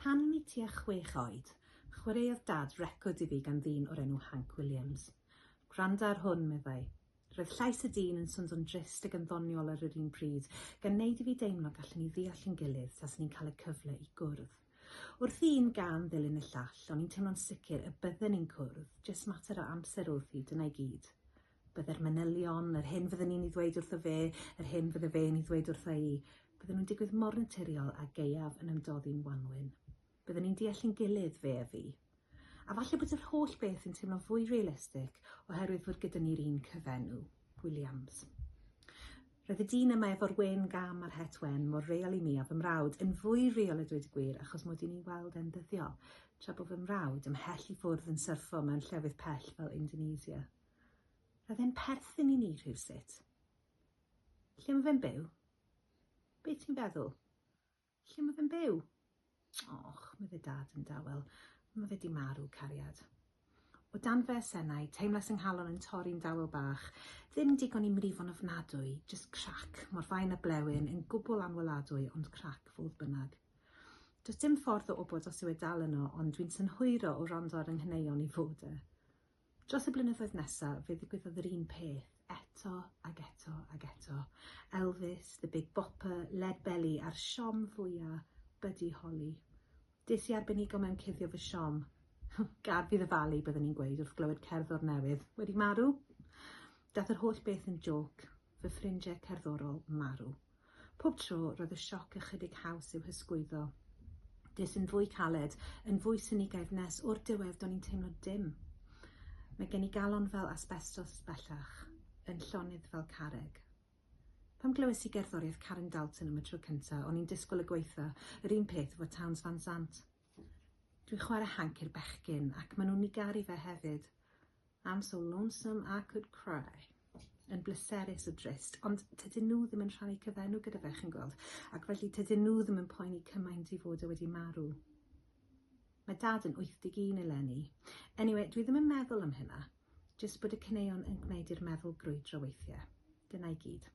Pan o'n i tua 6 oed, chwaraeodd dad record i fi gan ddyn o'r enw Hank Williams. Gwranda ar hwn, meddai. Roedd llais y dyn yn swnio'n drist ac yn ddoniol ar yr un pryd, gan wneud i fi deimlo gallwn ni ddeall ein gilydd tas ni'n cael y cyfle i gwrdd. Wrth i un gan ddilyn y llall, o'n i'n teimlo'n sicr y bydden ni'n cwrdd, jyst mater o amser wrth i, dyna i gyd. Bydde'r manylion, yr hyn fydden ni'n ei ddweud wrtho fe, yr hyn fydde fe'n ei ddweud wrtho i, bydden nhw'n digwydd mor naturiol a gaeaf yn ymdoddi'n wanwyn. Bydden ni'n deall ein gilydd, fe a fi. A falle bod yr holl beth yn teimlo fwy realistig oherwydd fod gyda ni'r un cyfenw, Williams. Roedd y dyn yma efo'r wen gam a'r het wen mor real i mi a fy mrawd yn fwy real a dweud y gwir achos mod i'n ei weld e'n ddyddiol, tra bod fy mrawd ymhell i ffwrdd yn syrffo mewn llefydd pell fel Indonesia. Roedd e'n perthyn i ni rhywsut. Lle mae fe'n byw? Be ti'n feddwl? Lle mae fe'n byw? Och, medde dad yn dawel. Mae fe di marw, cariad. O dan fe senau, teimlas yng nghalon yn torri'n dawel bach. Ddim digon i mrifon ofnadwy, just crac, mor fain a blewyn, yn gwbl anweladwy, ond crac fodd bynnag. Does dim ffordd o wybod os yw e dal yno, ond dwi'n synhwyro o rando ar yng nghneuon i fod e. Dros y blynyddoedd nesaf, fe ddigwyddodd yr un peth, eto ag eto ag eto. Elvis, The Big Bopper, Lead Belly a'r siom fwyaf, Buddy Holly. Des i arbenigo mewn cuddio fy siom. Gad fi ddyfalu, byddwn ni'n gweud wrth glywed cerddor newydd. Wedi marw? Dath yr holl beth yn joc, fy ffrindiau cerddorol marw. Pob tro roedd y sioc ychydig haws i'w hysgwyddo. Des yn fwy caled, yn fwy sinigaidd nes o'r diwedd do'n i'n teimlo dim. Mae gen i galon fel asbestos bellach, yn llonydd fel carreg. Pam glywes i gerddoriaeth Karen Dalton am y tro cyntaf, o'n i'n disgwyl y gweitha, yr un peth efo Towns Van Sant. Dwi'n chwarae Hanc i'r bechgyn ac maen nhw'n ei garu fe hefyd. I'm so lonesome I could cry. Yn bleserus o drist, ond tydyn nhw ddim yn rhannu cyfenw gyda fe, chi'n gweld, ac felly tydyn nhw ddim yn poeni cymaint i fod wedi marw. Mae dad yn 81 eleni. Anyway, dwi ddim yn meddwl am hynna, jyst bod y caneuon yn gwneud i'r meddwl grwydro weithiau. Dyna i gyd.